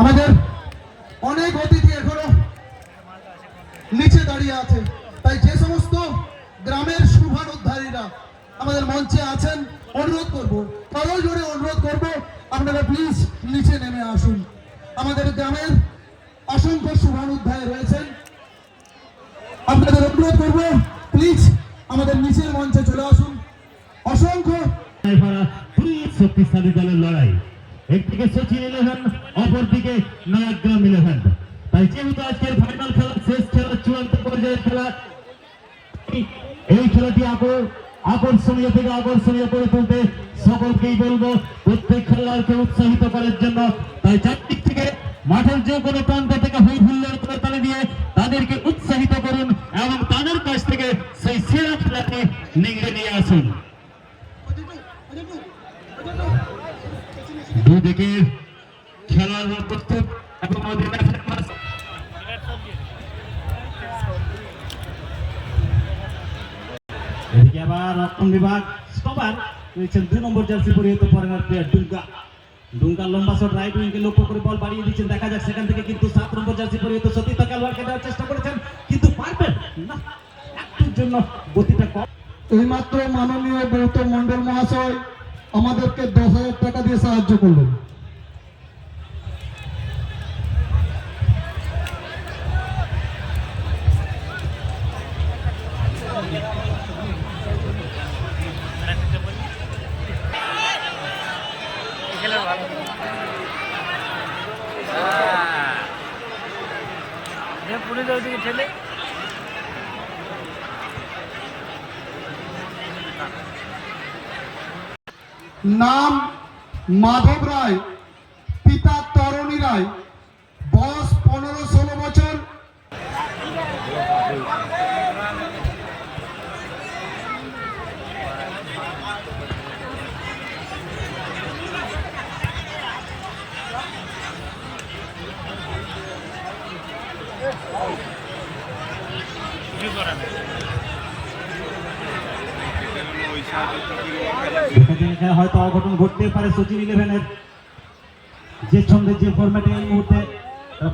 আমাদের অনেক অতিথি এখনো নিচে দাঁড়িয়ে আছে, তাই যে সমস্ত গ্রামের শুভানুদ্ধারীরা আমাদের মঞ্চে আছেন অনুরোধ করব, কারো জোরে অনুরোধ করব, আপনারা প্লিজ নিচে নেমে আসুন। আমাদের গ্রামের অসংখ্য শুভানুদ্ধারী রয়েছেন, আপনাদের অনুরোধ করব প্লিজ আমাদের নিচের মঞ্চে চলে আসুন। অসংখ্য শক্তিশালী দলের লড়াই, একদিকে সচিন 11, অপরদিকে নয়াগ্রাম 11। তাই যেহেতু আজকের ফাইনাল খেলা, শেষ খেলা, চূড়ান্ত পর্যায়ের খেলা, এই খেলাটি আকর্ষণীয় থেকে আকর্ষণীয় করে তুলতে সকলকেই বলবো প্রত্যেক খেলোয়াড়কে উৎসাহিত করার জন্য। তাই চারদিক থেকে মাঠের যে কোনো প্রান্ত থেকে হই হুল্লোড় করে তালে দিয়ে তাদেরকে উৎসাহিত করুন এবং তাদের কাছ থেকে সেই সেরা খেলাটি নিয়ে আসুন। দুদিকে খেলার প্রস্তুত এবং এদিকে আবার রক্ষণ বিভাগ স্টপার রয়েছেন 2 নম্বর জার্সি পরিহিত ফরেনার প্লেয়ার ডুঙ্গা লম্বা শট রাইট উইংকে লক্ষ্য করে বল বাড়িয়ে দিচ্ছেন, দেখা যাক সেখান থেকে কিন্তু 7 নম্বর জার্সি পরিহিত সতীর্থ খেলোয়াড়কে দেওয়ার চেষ্টা করেছেন, কিন্তু পারবেন না, একটুর জন্য গতিটা কম। এইমাত্র মাননীয় গৌতম মন্ডল মহাশয় আমাদেরকে 10,000 টাকা দিয়ে সাহায্য করলেন। নাম মাধব রায়, পিতা তরণী রায়, বয়স 15-16 বছর। হয়তো অঘটন ঘটতে পারে সচিন 11-এর যে ছন্দে যে ফরম্যাটে এই মুহূর্তে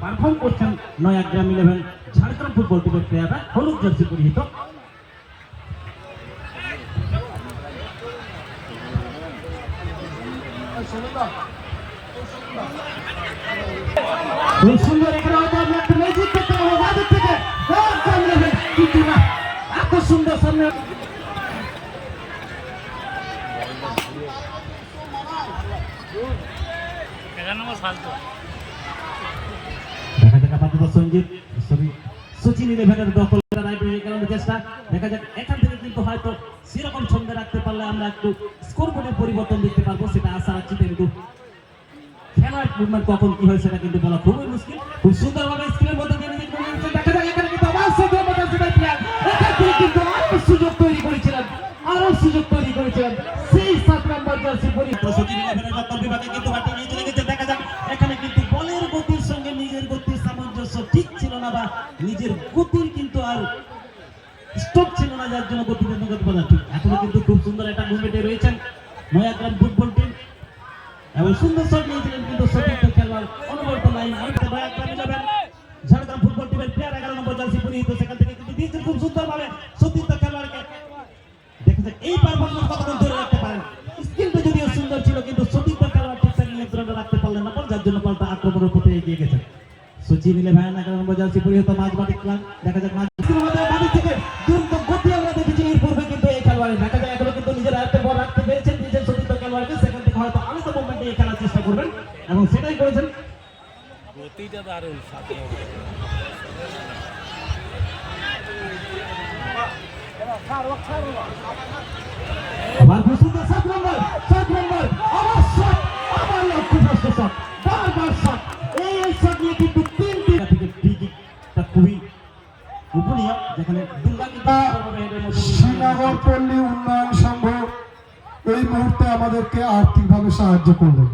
পারফর্ম করছেন নয়াগ্রাম 11 ঝাড়গ্রাম ফুটবল টিমের প্লেয়াররা হলুদ জার্সি পরিহিত। খুব সুন্দর, এখানে হয়তো আপনি একটা ম্যাজিক করতে হবে বাজার থেকে, কিন্তু না, এত সুন্দর সামনে দেখা যাক আপাতত সচিন 11-এর দখল করার চেষ্টা, দেখা যাক এখান থেকে কিন্তু হয়তো সেরকম ছন্দে রাখতে পারলে আমরা একটু স্কোর বোর্ডের পরিবর্তন দেখতে পারবো, সেটা আশা রাখছি, কিন্তু খেলার মুভমেন্ট কখন কি হয় সেটা কিন্তু বলা খুবই মুশকিল। খুব সুন্দরভাবে স্ক্রিনের মধ্যে দিয়ে দেখা যাক এখানে কিন্তু আবার কিন্তু আরো সুযোগ তৈরি করেছিলেন সেই 7 নম্বর জার্সি পরিহিত সচিন 11-এর দখল বিভাগে কিন্তু হাঁটিয়ে নিয়ে চলে গেছে। দেখা যাক এখানে কিন্তু বলের গতির সঙ্গে নিজের গতির সামঞ্জস্য ঠিক ছিল না, বা নিজের গতির কিন্তু আর স্টপ ছিল না, যার জন্য গতি ঠিক। এখনো কিন্তু খুব সুন্দর একটা মুভমেন্টে রয়েছেন নয়াগ্রাম ফুটবল টিম এবং সুন্দর শট নিয়েছিলেন কিন্তু সতীর্থ খেলোয়াড় অনবরত লাইন। নয়াগ্রাম 11 ঝাড়গ্রাম ফুটবল টিমের প্লেয়ার 11 নম্বর জার্সি পরিহিত, সেখান থেকে কিন্তু দিয়েছেন খুব সুন্দরভাবে সতীর্থ খেলোয়াড়কে। দেখা যাক এই পারফরম্যান্স কতক্ষণ ধরে রাখতে পারেন, স্কিলটা যদিও সুন্দর ছিল কিন্তু সতীর্থ খেলোয়াড় ঠিকঠাক নিয়ন্ত্রণে রাখতে পারলেন না, যার জন্য পাল্টা আক্রমণের পথে এগিয়ে গেছেন সচিন 11 11 নম্বর জার্সি পরিহিত মাঝমাঠে খেলান। দেখা যাক মাঝ থেকে দ্রুত গতি আমরা দেখেছি এর পূর্বে, কিন্তু এই খেলোয়াড় দেখা যায় এখনো কিন্তু নিজের আয়ত্তে বল রাখতে পেরেছেন নিজের সতীর্থ খেলোয়াড়কে, সেখান থেকে হয়তো আলাদা মুভমেন্টে খেলার চেষ্টা করবেন এবং সেটাই করেছেন। গতিটা দারুণ, সাথে আবার সুন্দর 7 নম্বর আবার শট, আবার লক্ষ্যভ্রষ্ট শট, বারবার শট, এই শট নিয়ে কিন্তু 3 থেকে ফ্রি কিকটা খুবই উপনীয়, যেখানে শ্রীনগর পল্লী উন্নয়ন সংঘ এই মুহূর্তে আমাদেরকে আর্থিকভাবে সাহায্য করলেন।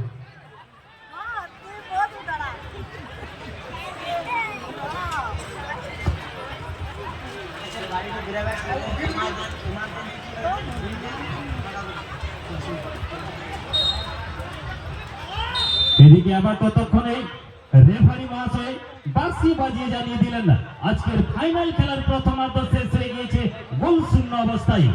এদিকে আবার ততক্ষণে রেফারি মহাশয় বাঁশি বাজিয়ে জানিয়ে দিলেন আজকের ফাইনাল খেলার প্রথমার্ধ শেষ হয়ে গিয়েছে গোল শূন্য অবস্থায়।